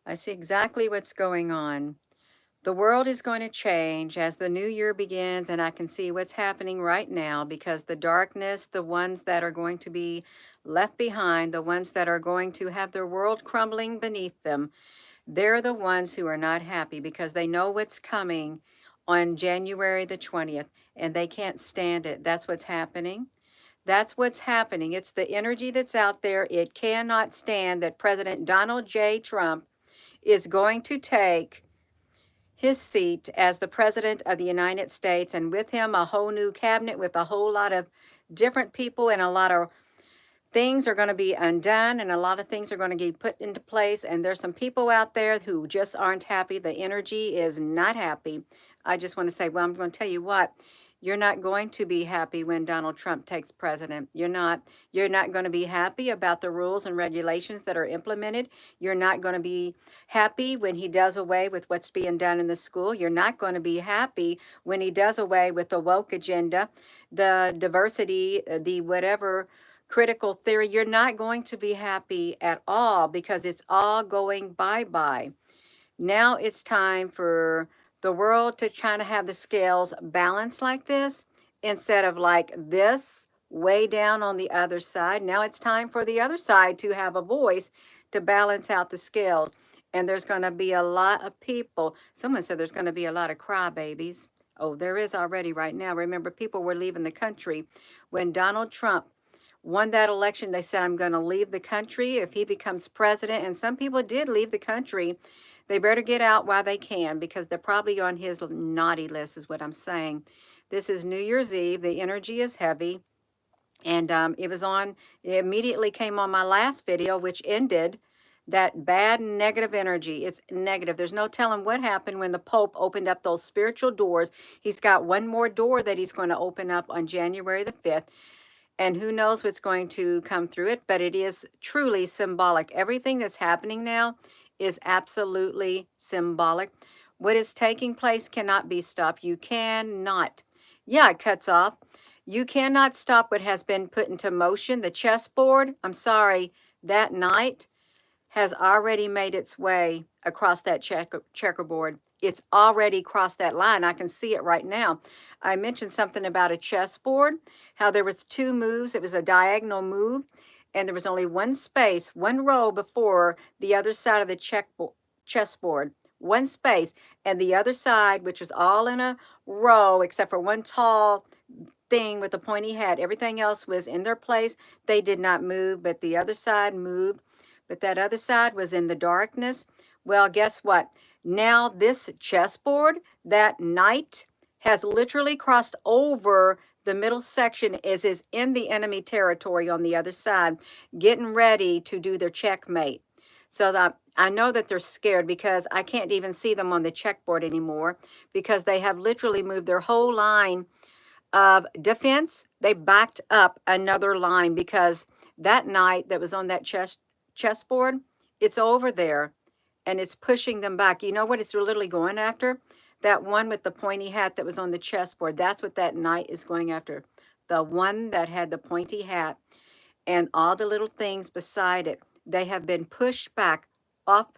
I see exactly what's going on. The world is going to change as the new year begins, and I can see what's happening right now because the darkness, the ones that are going to be left behind, the ones that are going to have their world crumbling beneath them, they're the ones who are not happy because they know what's coming on January the 20th and they can't stand it. That's what's happening. That's what's happening. It's the energy that's out there. It cannot stand that President Donald J. Trump is going to take his seat as the President of the United States, and with him, a whole new cabinet with a whole lot of different people, and a lot of things are going to be undone, and a lot of things are going to get put into place. And there's some people out there who just aren't happy. The energy is not happy. I just want to say, well, I'm going to tell you what. You're not going to be happy when Donald Trump takes president. You're not. You're not going to be happy about the rules and regulations that are implemented. You're not going to be happy when he does away with what's being done in the school. You're not going to be happy when he does away with the woke agenda, the diversity, the whatever critical theory. You're not going to be happy at all because it's all going bye-bye. Now it's time for the world to kind of have the scales balanced like this instead of like this way down on the other side. Now it's time for the other side to have a voice to balance out the scales. And there's going to be a lot of people. Someone said there's going to be a lot of crybabies. Oh, there is already right now. Remember, people were leaving the country when Donald Trump won that election. They said, I'm going to leave the country if he becomes president. And some people did leave the country. They better get out while they can because they're probably on his naughty list, is what I'm saying. This is New Year's Eve. The energy is heavy. And it immediately came on my last video, which ended that bad negative energy. It's negative. There's no telling what happened when the Pope opened up those spiritual doors. He's got one more door that he's going to open up on January the 5th. And who knows what's going to come through it, but it is truly symbolic. Everything that's happening now is absolutely symbolic. What is taking place cannot be stopped. You cannot. Yeah, it cuts off. You cannot stop what has been put into motion. The chessboard, I'm sorry, that night has already made its way across that checkerboard. It's already crossed that line. I can see it right now. I mentioned something about a chessboard, how there was two moves. It was a diagonal move, and there was only one space, one row before the other side of the chessboard. One space, and the other side, which was all in a row, except for one tall thing with a pointy hat. Everything else was in their place. They did not move, but the other side moved. But that other side was in the darkness. Well, guess what? Now this chessboard, that knight, has literally crossed over the middle section as is in the enemy territory on the other side, getting ready to do their checkmate. So that I know that they're scared because I can't even see them on the checkboard anymore because they have literally moved their whole line of defense. They backed up another line because that knight that was on that chessboard, it's over there and it's pushing them back. You know what it's literally going after? That one with the pointy hat that was on the chessboard. That's what that knight is going after. The one that had the pointy hat and all the little things beside it. They have been pushed back off.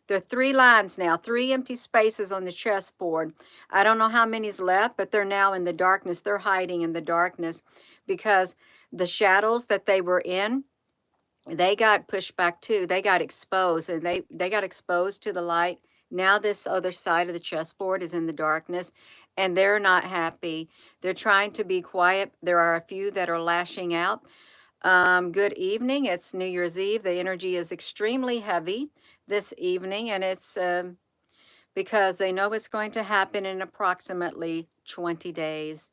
There are three lines now, three empty spaces on the chessboard. I don't know how many's left, but they're now in the darkness. They're hiding in the darkness because the shadows that they were in, they got pushed back too. They got exposed, and they got exposed to the light. Now this other side of the chessboard is in the darkness, and they're not happy. They're trying to be quiet. There are a few that are lashing out. Good evening. It's New Year's Eve. The energy is extremely heavy this evening, and it's because they know it's going to happen in approximately 20 days.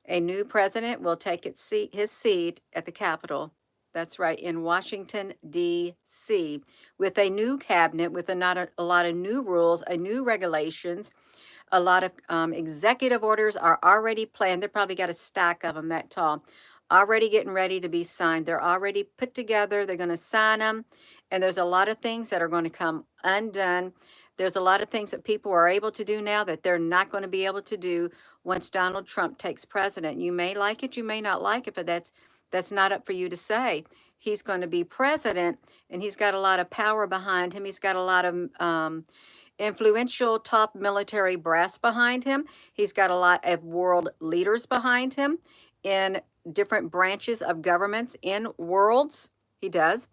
A new president will take his seat at the Capitol. That's right, in Washington, D.C., with a new cabinet, with a lot of new rules, new regulations. A lot of executive orders are already planned. They probably got a stack of them that tall, already getting ready to be signed. They're already put together. They're going to sign them. And there's a lot of things that are going to come undone. There's a lot of things that people are able to do now that they're not going to be able to do once Donald Trump takes president. You may like it, you may not like it, but that's not up for you to say. he's going to be president, and he's got a lot of power behind him. He's got a lot of influential top military brass behind him. He's got a lot of world leaders behind him in different branches of governments in worlds. He does.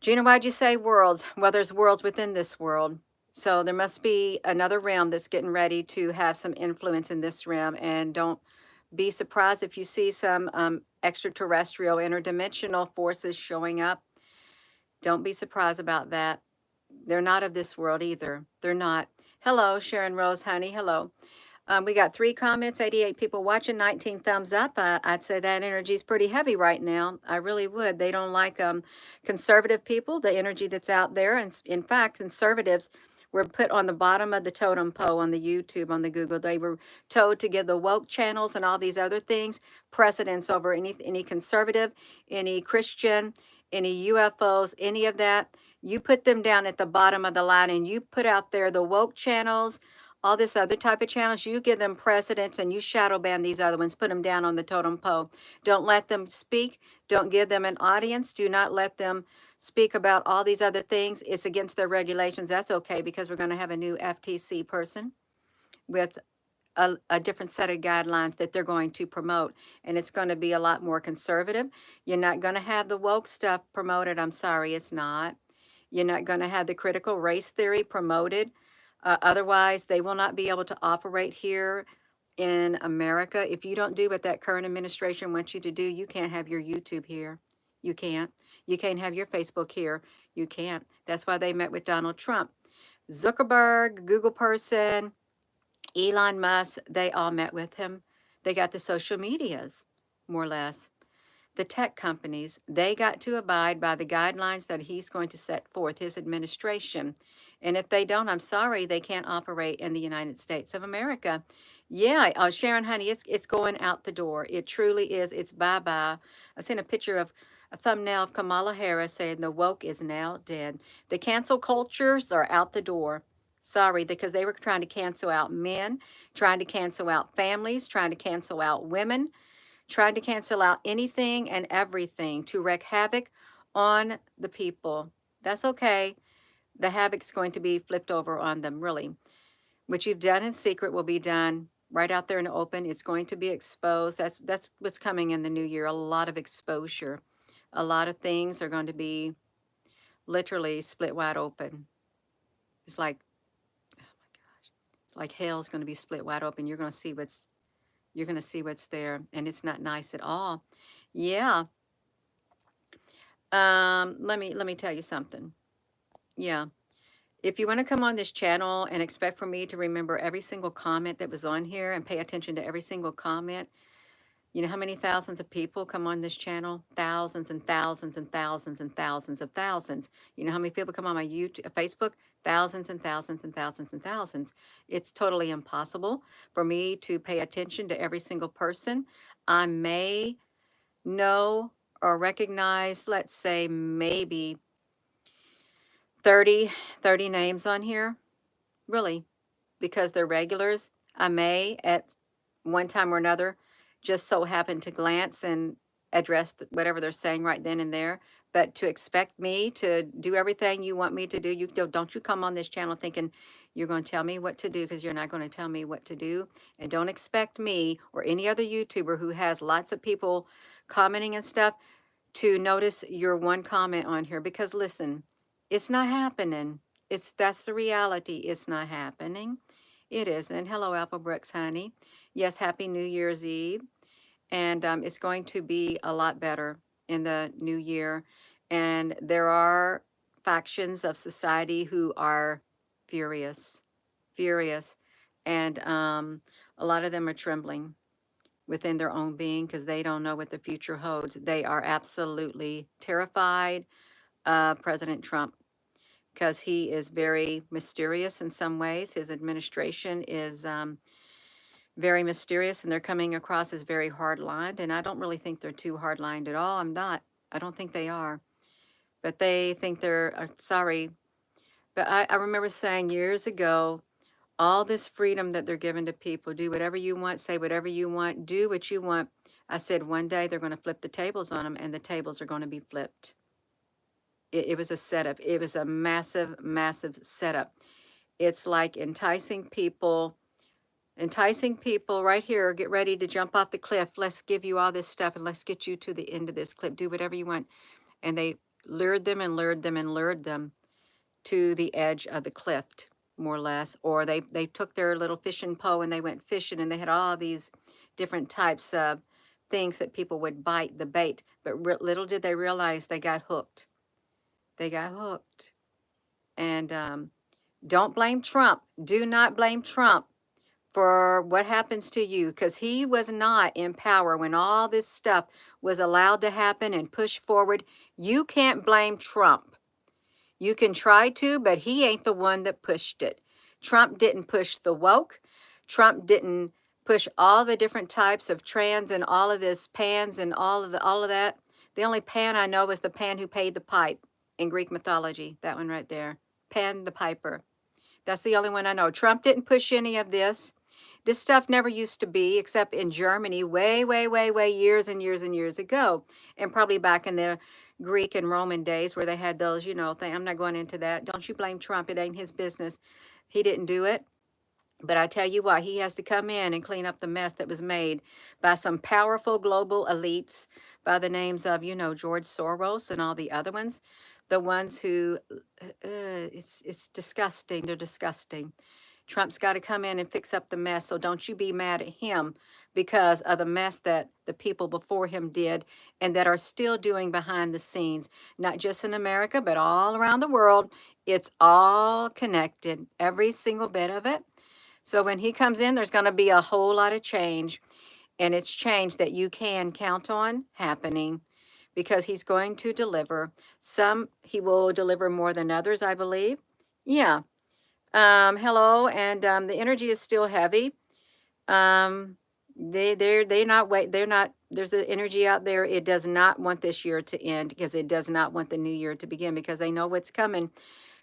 Gina, why'd you say worlds? Well, there's worlds within this world. So there must be another realm that's getting ready to have some influence in this realm. And don't be surprised if you see some extraterrestrial, interdimensional forces showing up. Don't be surprised about that. They're not of this world either. They're not. Hello, Sharon Rose, honey. Hello. We got 3 comments, 88 people watching, 19 thumbs up. I'd say that energy is pretty heavy right now. I really would. They don't like conservative people, the energy that's out there. And in fact, conservatives were put on the bottom of the totem pole on the YouTube, on the Google. They were told to give the woke channels and all these other things precedence over any conservative, any Christian, any UFOs, any of that. You put them down at the bottom of the line and you put out there the woke channels, all this other type of channels, you give them precedence and you shadow ban these other ones, put them down on the totem pole. Don't let them speak. Don't give them an audience. Do not let them speak about all these other things. It's against their regulations. That's okay, because we're going to have a new FTC person with a different set of guidelines that they're going to promote. And it's going to be a lot more conservative. You're not going to have the woke stuff promoted. I'm sorry, it's not. You're not going to have the critical race theory promoted. Otherwise, they will not be able to operate here in America. If you don't do what that current administration wants you to do, you can't have your YouTube here. You can't. You can't have your Facebook here. You can't. That's why they met with Donald Trump. Zuckerberg, Google person, Elon Musk, they all met with him. They got the social medias, more or less. The tech companies, they got to abide by the guidelines that he's going to set forth, his administration. And if they don't, I'm sorry, they can't operate in the United States of America. Yeah, Sharon, honey, it's going out the door. It truly is. It's bye-bye. I seen a picture of a thumbnail of Kamala Harris saying the woke is now dead. The cancel cultures are out the door. Sorry, because they were trying to cancel out men, trying to cancel out families, trying to cancel out women, trying to cancel out anything and everything to wreak havoc on the people. That's okay. The havoc's going to be flipped over on them, really. What you've done in secret will be done right out there in the open. It's going to be exposed. That's what's coming in the new year. A lot of exposure. A lot of things are going to be literally split wide open. It's like, oh my gosh, it's like hell's going to be split wide open. You're going to see what's there, and it's not nice at all. Yeah. Let me tell you something. Yeah. If you want to come on this channel and expect for me to remember every single comment that was on here and pay attention to every single comment, you know how many thousands of people come on this channel? Thousands and thousands and thousands and thousands of thousands. You know how many people come on my YouTube, Facebook? Thousands and thousands and thousands and thousands. It's totally impossible for me to pay attention to every single person. I may know or recognize, let's say, maybe 30 names on here, really, because they're regulars. I may, at one time or another, just so happen to glance and address whatever they're saying right then and there. But to expect me to do everything you want me to do, don't you come on this channel thinking you're going to tell me what to do, because you're not going to tell me what to do. And don't expect me or any other YouTuber who has lots of people commenting and stuff to notice your one comment on here, because listen, it's not happening. That's the reality. It's not happening. It isn't. Hello, Apple Brooks, honey. Yes, happy New Year's Eve. And it's going to be a lot better in the new year. And there are factions of society who are furious, furious. And a lot of them are trembling within their own being because they don't know what the future holds. They are absolutely terrified of President Trump because he is very mysterious in some ways. His administration is very mysterious, and they're coming across as very hard-lined, and I don't really think they're too hard-lined at all. I'm not. I don't think they are. But they think they're, sorry. But I remember saying years ago, all this freedom that they're giving to people, do whatever you want, say whatever you want, do what you want. I said one day they're going to flip the tables on them, and the tables are going to be flipped. It was a setup. It was a massive, massive setup. It's like enticing people right here. Get ready to jump off the cliff. Let's give you all this stuff and let's get you to the end of this cliff. Do whatever you want. And they lured them and lured them and lured them to the edge of the cliff, more or less. Or they took their little fishing pole and they went fishing, and they had all these different types of things that people would bite the bait. But little did they realize they got hooked. They got hooked. And don't blame Trump. Do not blame Trump for what happens to you, because he was not in power when all this stuff was allowed to happen and push forward. You can't blame Trump. You can try to, but he ain't the one that pushed it. Trump didn't push the woke. Trump didn't push all the different types of trans and all of this pans and all of that. The only Pan I know is the Pan who paid the pipe in Greek mythology. That one right there. Pan the Piper. That's the only one I know. Trump didn't push any of this. This stuff never used to be, except in Germany, way, way, way, way, years and years and years ago. And probably back in the Greek and Roman days where they had those, things. I'm not going into that. Don't you blame Trump. It ain't his business. He didn't do it. But I tell you what, he has to come in and clean up the mess that was made by some powerful global elites by the names of, George Soros and all the other ones. The ones who, it's disgusting. They're disgusting. Trump's got to come in and fix up the mess. So don't you be mad at him because of the mess that the people before him did and that are still doing behind the scenes, not just in America, but all around the world. It's all connected, every single bit of it. So when he comes in, there's going to be a whole lot of change, and it's change that you can count on happening because he's going to deliver. He will deliver more than others, I believe. Yeah. Hello, and the energy is still heavy. They're not wait. They're not. There's an energy out there. It does not want this year to end because it does not want the new year to begin because they know what's coming.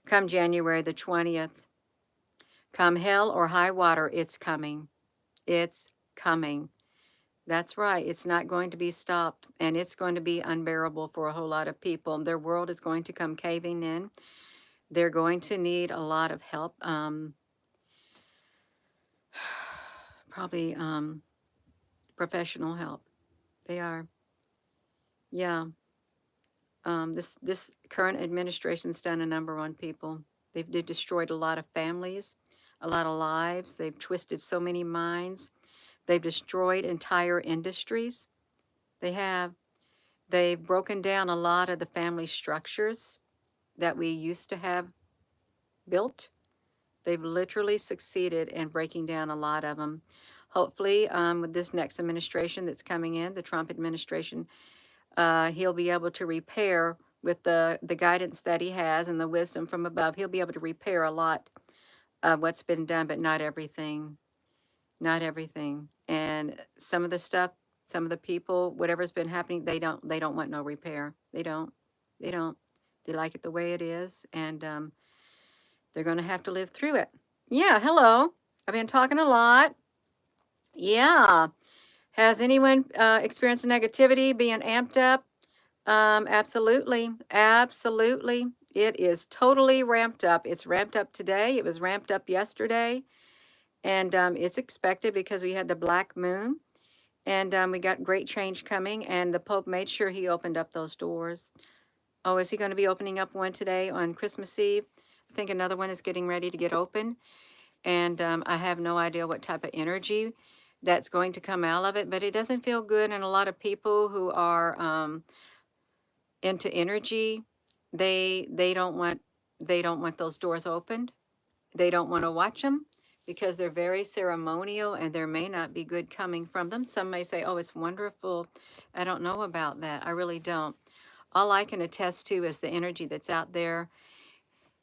Come January the 20th. Come hell or high water, it's coming. It's coming. That's right. It's not going to be stopped, and it's going to be unbearable for a whole lot of people. Their world is going to come caving in. They're going to need a lot of help. Probably professional help. They are. Yeah. This current administration's done a number on people. They've destroyed a lot of families, a lot of lives. They've twisted so many minds. They've destroyed entire industries. They have. They've broken down a lot of the family structures that we used to have built. They've literally succeeded in breaking down a lot of them. Hopefully, with this next administration that's coming in, the Trump administration, he'll be able to repair with the guidance that he has and the wisdom from above. He'll be able to repair a lot of what's been done, but not everything. Not everything. And some of the stuff, some of the people, whatever's been happening, they don't want no repair. They don't. They don't. They like it the way it is, and they're going to have to live through it. Yeah, hello. I've been talking a lot. Yeah. Has anyone experienced negativity being amped up? Absolutely. Absolutely. It is totally ramped up. It's ramped up today. It was ramped up yesterday. And it's expected because we had the black moon. And we got great change coming. And the Pope made sure he opened up those doors. Oh, is he going to be opening up one today on Christmas Eve? I think another one is getting ready to get open. And I have no idea what type of energy that's going to come out of it. But it doesn't feel good. And a lot of people who are into energy, they don't want those doors opened. They don't want to watch them because they're very ceremonial and there may not be good coming from them. Some may say, oh, it's wonderful. I don't know about that. I really don't. All I can attest to is the energy that's out there.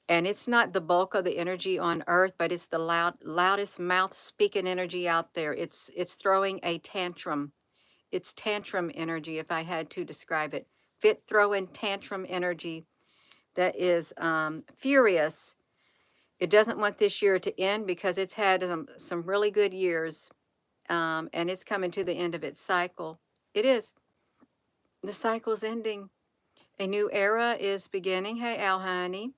And it's not the bulk of the energy on earth, but it's the loudest mouth speaking energy out there. It's throwing a tantrum. It's tantrum energy, if I had to describe it. Fit throwing tantrum energy that is furious. It doesn't want this year to end because it's had some really good years, and it's coming to the end of its cycle. It is. The cycle's ending. A new era is beginning. Hey, Al honey.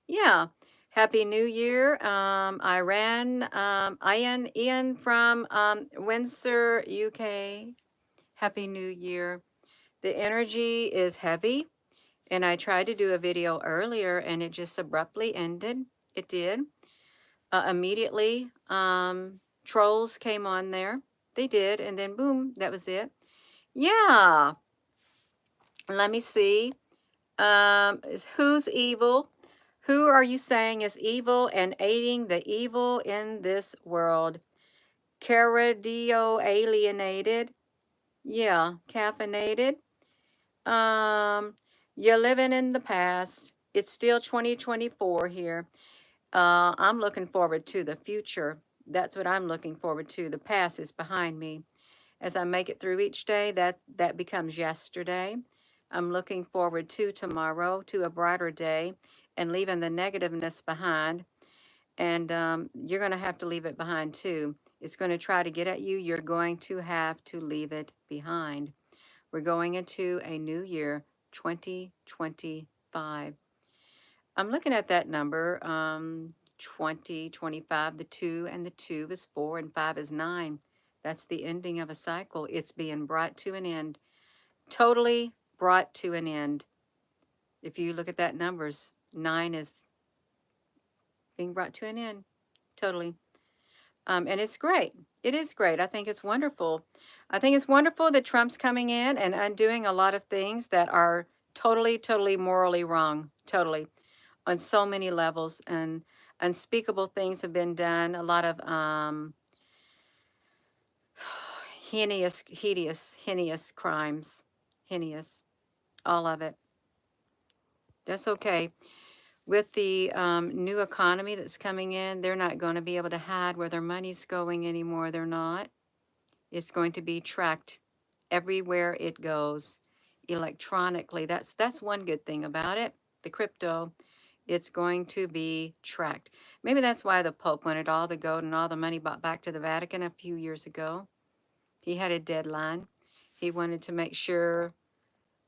Yeah. Happy New Year. Ian from Windsor, UK. Happy New Year. The energy is heavy, and I tried to do a video earlier, and it just abruptly ended. It did. Immediately, trolls came on there. They did, and then boom, that was it. Yeah. Let me see. Who's evil? Who are you saying is evil and aiding the evil in this world? Caradio alienated. Yeah, caffeinated. Um, you're living in the past. It's still 2024 here. I'm looking forward to the future. That's what I'm looking forward to. The past is behind me. As I make it through each day, that becomes yesterday. I'm looking forward to tomorrow, to a brighter day, and leaving the negativeness behind. And you're going to have to leave it behind too. It's going to try to get at you. You're going to have to leave it behind. We're going into a new year, 2025. I'm looking at that number, 20, 25. The 2 and the 2 is 4 and 5 is 9. That's the ending of a cycle. It's being brought to an end. Totally brought to an end. If you look at that numbers, 9 is being brought to an end. Totally. And it's great. It is great. I think it's wonderful. I think it's wonderful that Trump's coming in and undoing a lot of things that are totally, totally morally wrong. Totally. On so many levels, and unspeakable things have been done. A lot of heinous crimes. Heinous. All of it. That's okay. With the new economy that's coming in, they're not going to be able to hide where their money's going anymore. They're not. It's going to be tracked everywhere it goes electronically. That's one good thing about it. The crypto, it's going to be tracked. Maybe that's why the Pope wanted all the gold and all the money brought back to the Vatican a few years ago. He had a deadline. He wanted to make sure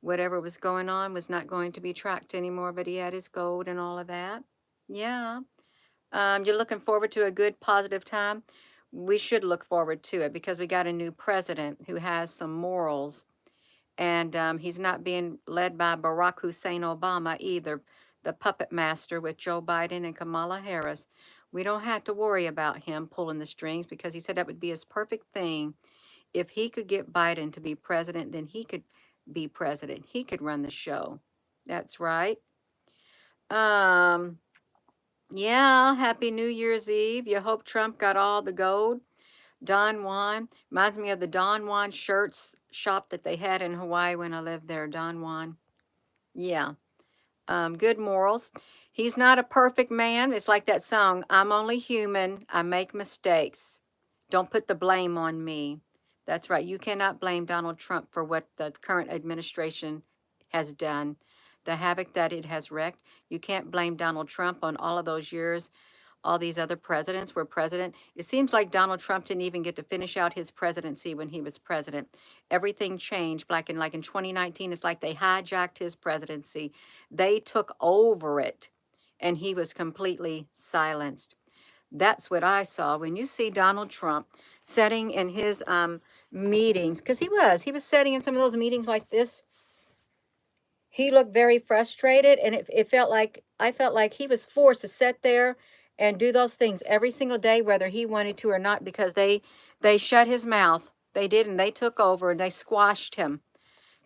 whatever was going on was not going to be tracked anymore, but he had his gold and all of that. Yeah. You're looking forward to a good, positive time. We should look forward to it because we got a new president who has some morals, and he's not being led by Barack Hussein Obama either, the puppet master with Joe Biden and Kamala Harris. We don't have to worry about him pulling the strings because he said that would be his perfect thing. If he could get Biden to be president, then he could be president. He could run the show. That's right. Um, yeah, happy New Year's Eve. You hope Trump got all the gold. Don Juan reminds me of the Don Juan shirts shop that they had in Hawaii when I lived there. Don Juan. Yeah. Good morals. He's not a perfect man. It's like that song, I'm only human. I make mistakes. Don't put the blame on me. That's right. You cannot blame Donald Trump for what the current administration has done, the havoc that it has wreaked. You can't blame Donald Trump on all of those years all these other presidents were president. It seems like Donald Trump didn't even get to finish out his presidency when he was president. Everything changed. Like in 2019, it's like they hijacked his presidency. They took over it, and he was completely silenced. That's what I saw when you see Donald Trump sitting in his meetings, because he was sitting in some of those meetings like this. He looked very frustrated, and it felt like I felt like he was forced to sit there and do those things every single day, whether he wanted to or not, because they shut his mouth. They did, and they took over and they squashed him.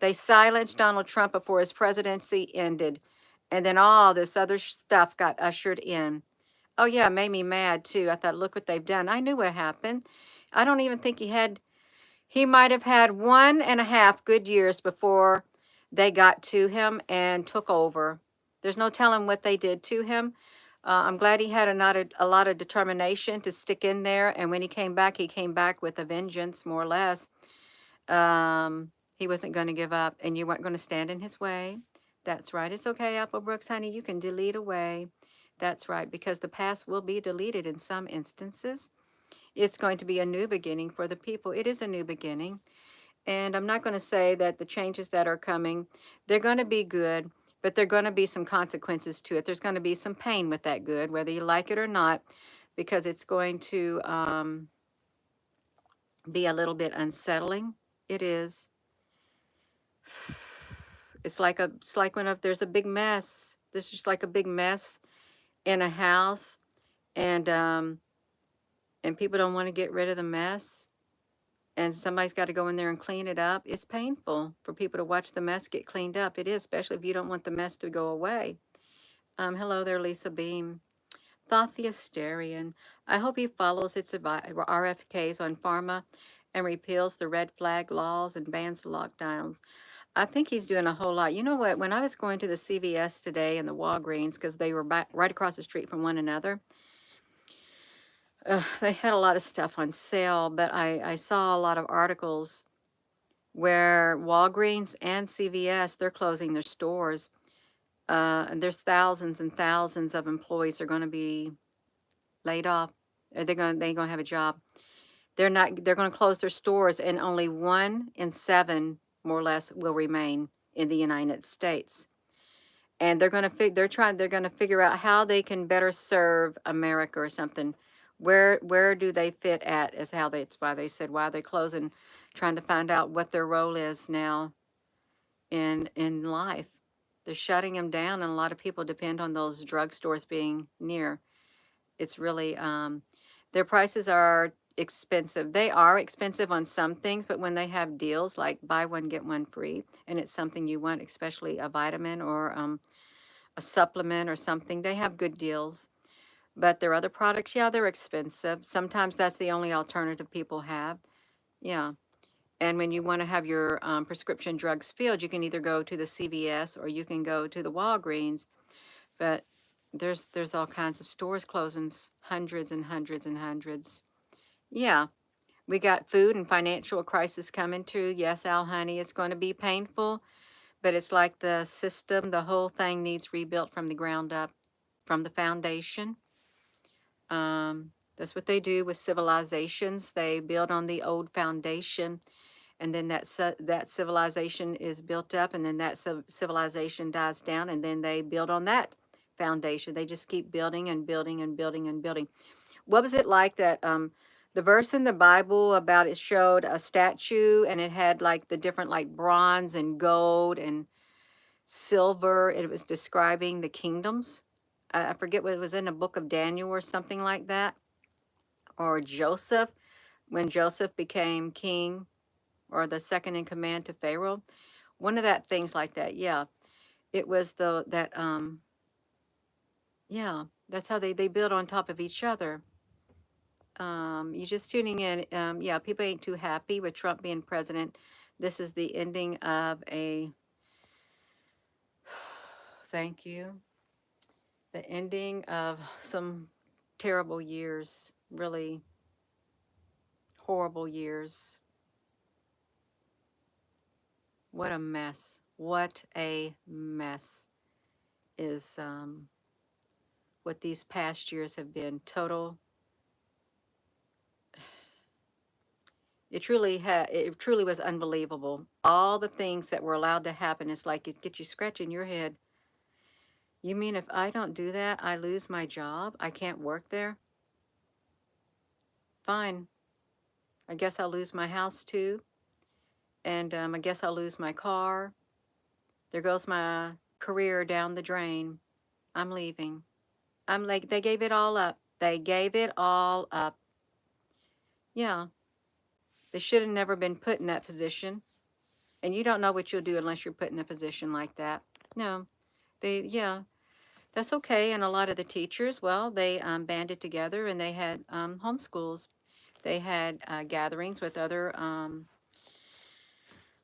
They silenced Donald Trump before his presidency ended, and then all this other stuff got ushered in. Oh yeah, it made me mad too. I thought, look what they've done. I knew what happened. I don't even think he might have had 1.5 good years before they got to him and took over. There's no telling what they did to him. I'm glad he had a lot of determination to stick in there. And when he came back with a vengeance, more or less. He wasn't going to give up, and you weren't going to stand in his way. That's right. It's okay, Apple Brooks, honey. You can delete away. That's right, because the past will be deleted in some instances. It's going to be a new beginning for the people. It is a new beginning. And I'm not going to say that the changes that are coming, they're going to be good, but there are going to be some consequences to it. There's going to be some pain with that good, whether you like it or not, because it's going to be a little bit unsettling. It is. It's like when there's a big mess. There's just like a big mess in a house, and and people don't want to get rid of the mess, and somebody's got to go in there and clean it up. It's painful for people to watch the mess get cleaned up. It is, especially if you don't want the mess to go away. Hello there, Lisa Beam. Thought the Asterian. I hope he follows its RFKs on pharma and repeals the red flag laws and bans lockdowns. I think he's doing a whole lot. You know what? When I was going to the CVS today and the Walgreens, because they were right across the street from one another, they had a lot of stuff on sale, but I saw a lot of articles where Walgreens and CVS, they're closing their stores. And there's thousands and thousands of employees are going to be laid off. They ain't gonna have a job. They're going to close their stores, and only 1 in 7, more or less, will remain in the United States. And they're going to figure out how they can better serve America or something. Where do they fit at, is how it's why they said, why are they closing, trying to find out what their role is now in life. They're shutting them down, and a lot of people depend on those drugstores being near. It's really their prices are expensive. They are expensive on some things, but when they have deals like buy one get one free, and it's something you want, especially a vitamin or a supplement or something, they have good deals. But their other products, yeah, they're expensive. Sometimes that's the only alternative people have. Yeah. And when you want to have your prescription drugs filled, you can either go to the CVS or you can go to the Walgreens. But there's all kinds of stores closing, hundreds and hundreds and hundreds. Yeah, we got food and financial crisis coming too. Yes, Al Honey, it's going to be painful, but it's like the system, the whole thing needs rebuilt from the ground up, from the foundation. That's what they do with civilizations. They build on the old foundation, and then that civilization is built up, and then that civilization dies down, and then they build on that foundation. They just keep building and building and building and building. What was it like that the verse in the Bible about it showed a statue, and it had like the different like bronze and gold and silver. It was describing the kingdoms. I forget what it was, in the book of Daniel or something like that, or Joseph, when Joseph became king or the second in command to Pharaoh. One of that things like that. Yeah. It was yeah, that's how they build on top of each other. You just tuning in. Yeah, people ain't too happy with Trump being president. This is the ending of a, thank you, the ending of some terrible years, really horrible years. What a mess. What a mess is what these past years have been. Total. It truly was unbelievable. All the things that were allowed to happen, it's like it gets you scratching your head. You mean if I don't do that, I lose my job? I can't work there? Fine. I guess I'll lose my house too. And I guess I'll lose my car. There goes my career down the drain. I'm leaving. I'm like, they gave it all up. They gave it all up. Yeah. They should have never been put in that position. And you don't know what you'll do unless you're put in a position like that. No. Yeah. That's okay. And a lot of the teachers, well, they banded together and they had homeschools. They had gatherings with other,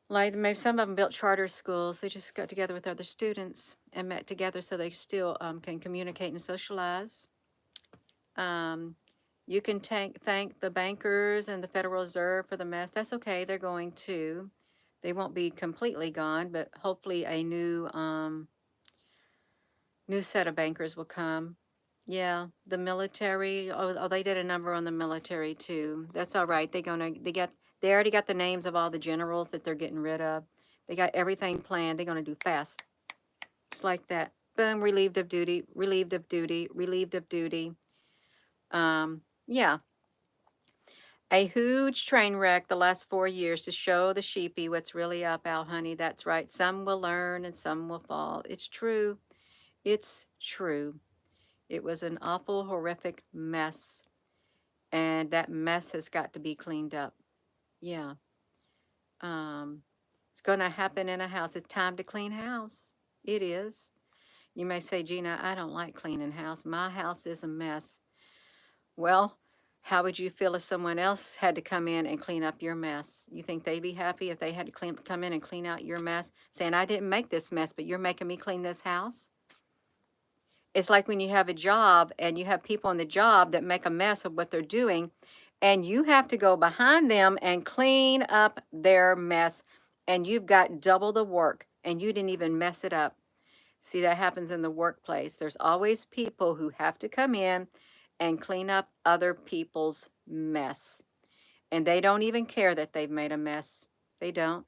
like maybe some of them built charter schools. They just got together with other students and met together so they still can communicate and socialize. You can thank the bankers and the Federal Reserve for the mess. That's okay. They're going to. They won't be completely gone, but hopefully a new set of bankers will come. Yeah, the military. Oh, they did a number on the military too. That's all right. They They already got the names of all the generals that they're getting rid of. They got everything planned. They're going to do fast. Just like that. Boom, relieved of duty, relieved of duty, relieved of duty. Yeah. A huge train wreck the last 4 years to show the sheepy what's really up, Al, honey. That's right. Some will learn and some will fall. It's true. It's true. It was an awful, horrific mess. And that mess has got to be cleaned up. Yeah. Um, it's going to happen in a house. It's time to clean house. It is. You may say, Gina, I don't like cleaning house. My house is a mess. Well, how would you feel if someone else had to come in and clean up your mess? You think they'd be happy if they had to come in and clean out your mess, saying, I didn't make this mess, but you're making me clean this house? It's like when you have a job and you have people on the job that make a mess of what they're doing, and you have to go behind them and clean up their mess, and you've got double the work, and you didn't even mess it up. See, that happens in the workplace. There's always people who have to come in and clean up other people's mess. And they don't even care that they've made a mess. They don't.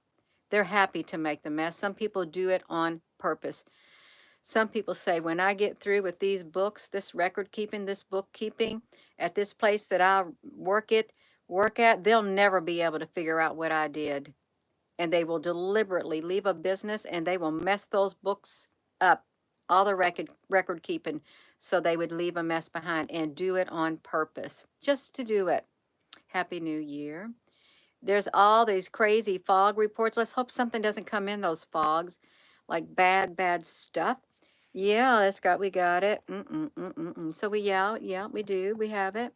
They're happy to make the mess. Some people do it on purpose. Some people say, when I get through with these books, this record keeping, this bookkeeping, at this place that I work at, they'll never be able to figure out what I did. And they will deliberately leave a business and they will mess those books up, all the record keeping, so they would leave a mess behind and do it on purpose, just to do it. Happy New Year. There's all these crazy fog reports. Let's hope something doesn't come in those fogs, like bad stuff. Yeah, we got it. So yeah, we do. We have it.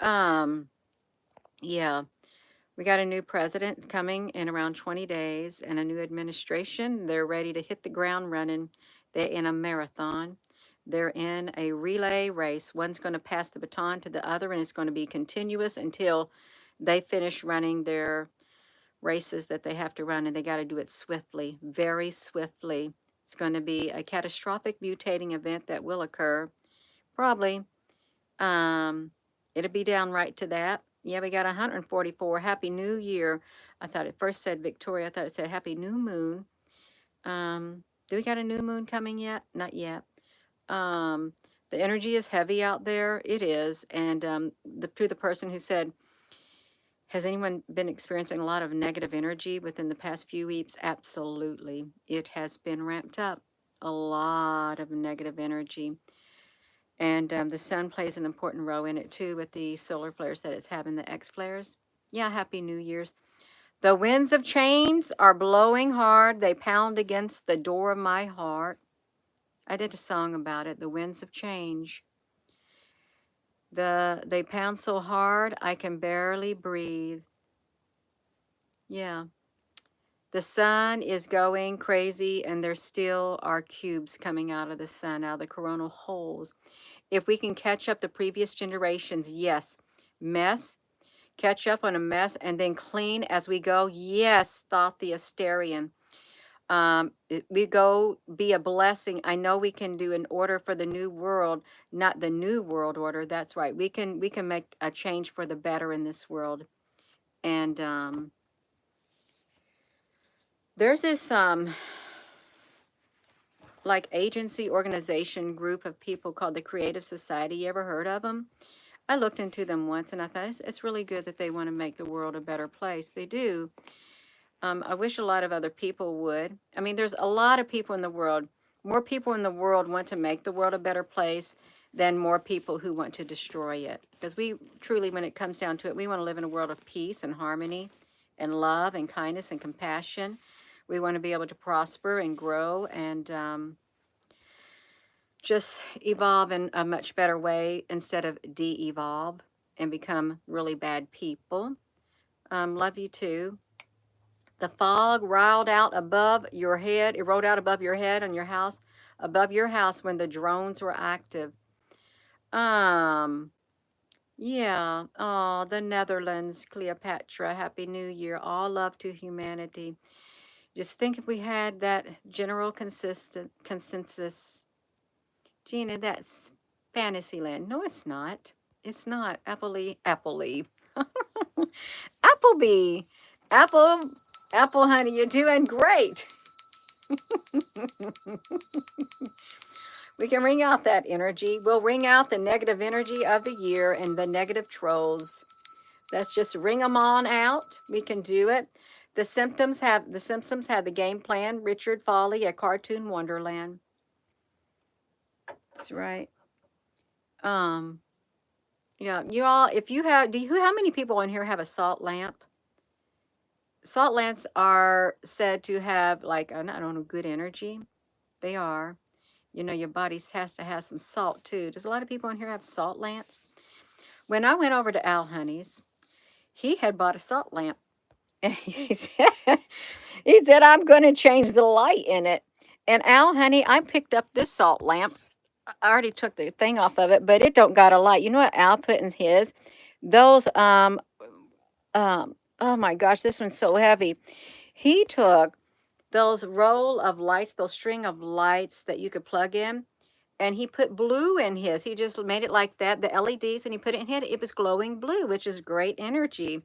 Um, yeah. We got a new president coming in around 20 days and a new administration. They're ready to hit the ground running. They're in a marathon. They're in a relay race. One's going to pass the baton to the other, and it's going to be continuous until they finish running their races that they have to run, and they got to do it swiftly, very swiftly. It's going to be a catastrophic mutating event that will occur, probably. It'll be down right to that. Yeah, we got 144. Happy New Year. I thought it first said Victoria. I thought it said Happy New Moon. Do we got a new moon coming yet? Not yet. Um, the energy is heavy out there. It is. And to the person who said, has anyone been experiencing a lot of negative energy within the past few weeks? Absolutely. It has been ramped up. A lot of negative energy. And the sun plays an important role in it too, with the solar flares that it's having, the X flares. Yeah, Happy New Year's. The winds of change are blowing hard. They pound against the door of my heart. I did a song about it, the winds of change. They pound so hard, I can barely breathe. Yeah. The sun is going crazy, and there still are cubes coming out of the sun, out of the coronal holes. If we can catch up the previous generations, yes. Mess, catch up on a mess, and then clean as we go. Yes, thought the Asterian. We go be a blessing. I know we can do an order for the new world, not the new world order. That's right. We can make a change for the better in this world. And there's this like agency organization group of people called the Creative Society. You ever heard of them? I looked into them once and I thought it's really good that they want to make the world a better place. They do. I wish a lot of other people would. I mean, there's a lot of people in the world. More people in the world want to make the world a better place than more people who want to destroy it. Because we truly, when it comes down to it, we want to live in a world of peace and harmony and love and kindness and compassion. We want to be able to prosper and grow and just evolve in a much better way instead of de-evolve and become really bad people. Love you too. The fog rolled out above your head. It rolled out above your head on your house, above your house when the drones were active. Yeah. Oh, the Netherlands, Cleopatra. Happy New Year. All love to humanity. Just think if we had that general consensus. Gina, that's Fantasyland. No, it's not. It's not. Appley. Appley Applebee. Apple honey, you're doing great. We can ring out that energy. We'll ring out the negative energy of the year and the negative trolls. Let's just ring them on out. We can do it. The Simpsons have the game plan. Richard Foley, a cartoon wonderland. That's right. Um, yeah, you all, if you have, how many people in here have a salt lamp? Salt lamps are said to have, like, I don't know, good energy. They are. You know, your body has to have some salt too. Does a lot of people in here have salt lamps? When I went over to Al Honey's, he had bought a salt lamp. And he said, I'm going to change the light in it. And Al, honey, I picked up this salt lamp. I already took the thing off of it, but it don't got a light. You know what Al put in his? Those, oh my gosh, this one's so heavy. He took those roll of lights, those string of lights that you could plug in, and he put blue in his. He just made it like that, the LEDs, and he put it in his. It was glowing blue, which is great energy.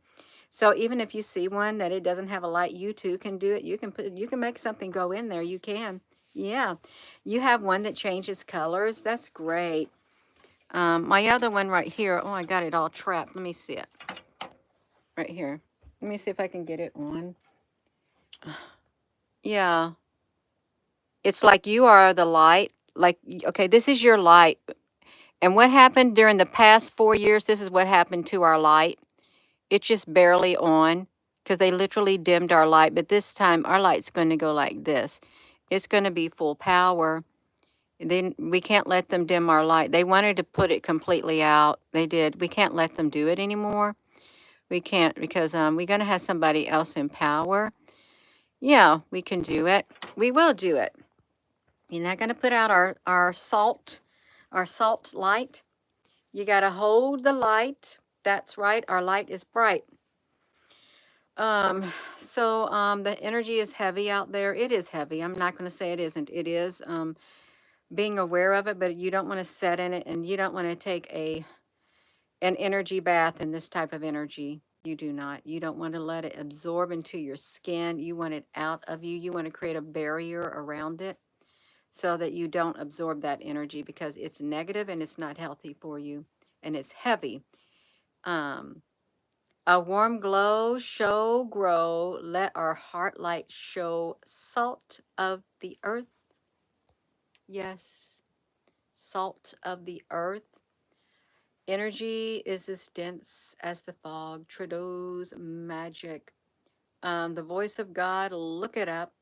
So even if you see one that it doesn't have a light, you too can do it. You can make something go in there. You can. Yeah. You have one that changes colors. That's great. My other one right here. Oh, I got it all trapped. Let me see it. Right here. Let me see if I can get it on. Yeah. It's like you are the light. Like, okay, this is your light. And what happened during the past 4 years, this is what happened to our light. It's just barely on because they literally dimmed our light. But this time, our light's going to go like this. It's going to be full power. Then we can't let them dim our light. They wanted to put it completely out. They did. We can't let them do it anymore. We can't because we're going to have somebody else in power. Yeah, we can do it. We will do it. You're not going to put out our salt light. You got to hold the light. That's right. Our light is bright. The energy is heavy out there. It is heavy. I'm not going to say it isn't. It is. Being aware of it, but you don't want to set in it, and you don't want to take an energy bath in this type of energy. You do not. You don't want to let it absorb into your skin. You want it out of you. You want to create a barrier around it so that you don't absorb that energy because it's negative and it's not healthy for you, and it's heavy. A warm glow, show, grow, let our heart light show, salt of the earth. Yes, salt of the earth. Energy is as dense as the fog, Trudeau's magic. The voice of God, look it up.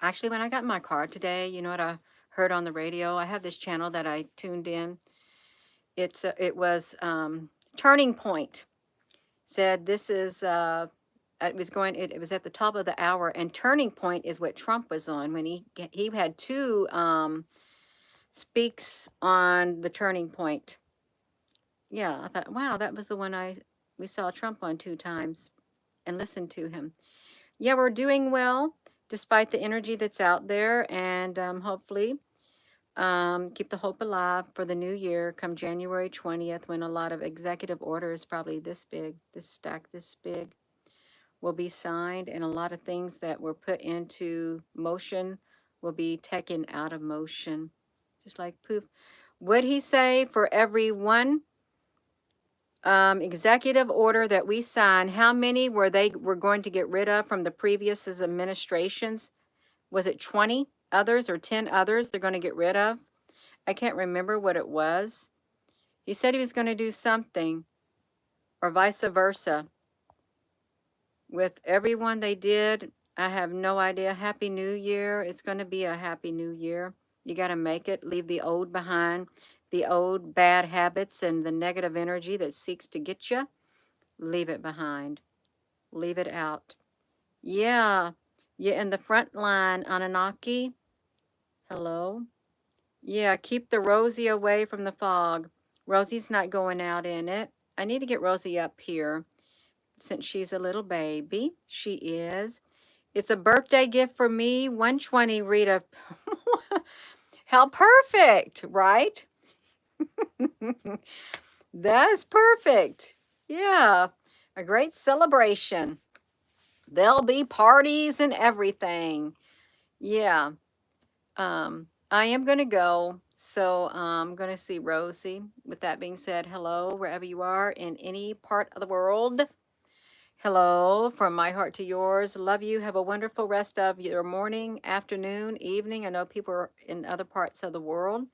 Actually, when I got in my car today, you know what I heard on the radio? I have this channel that I tuned in. It was Turning Point. Said this is it was at the top of the hour, and Turning Point is what Trump was on when he had two speaks on the Turning Point. Yeah, I thought, wow, that was the one we saw Trump on 2 times and listened to him. Yeah, we're doing well despite the energy that's out there, and hopefully keep the hope alive for the new year come January 20th, when a lot of executive orders, probably this big, this stack this big, will be signed, and a lot of things that were put into motion will be taken out of motion. Just like poof. Would he say for every one executive order that we sign, how many were going to get rid of from the previous administrations? Was it 20 others or 10 others they're going to get rid of? I can't remember what it was. He said he was going to do something, or vice versa. With everyone they did, I have no idea. Happy New Year. It's going to be a happy new year. You got to make it. Leave the old behind. The old bad habits and the negative energy that seeks to get you. Leave it behind. Leave it out. Yeah. You're in the front line, Anunnaki. Hello. Yeah, keep the Rosie away from the fog. Rosie's not going out in it. I need to get Rosie up here since she's a little baby. She is. It's a birthday gift for me. 120, Rita. How perfect, right? That's perfect. Yeah, a great celebration. There'll be parties and everything. Yeah. I am going to go. So I'm going to see Rosie. With that being said, hello, wherever you are in any part of the world. Hello, from my heart to yours. Love you. Have a wonderful rest of your morning, afternoon, evening. I know people are in other parts of the world,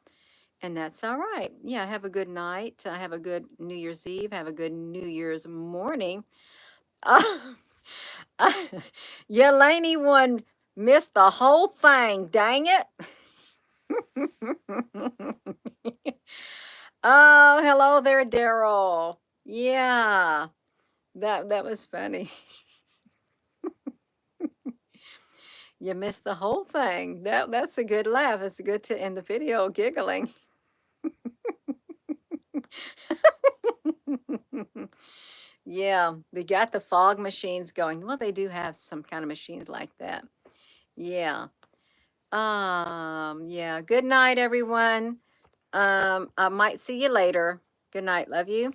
and that's all right. Yeah, have a good night. Have a good New Year's Eve. Have a good New Year's morning. Yeleni one missed the whole thing. Dang it. Oh, hello there, Daryl. Yeah, that was funny. You missed the whole thing. That's a good laugh. It's good to end the video giggling. Yeah, they got the fog machines going. Well, they do have some kind of machines like that. Yeah. Yeah. Good night, everyone. I might see you later. Good night. Love you.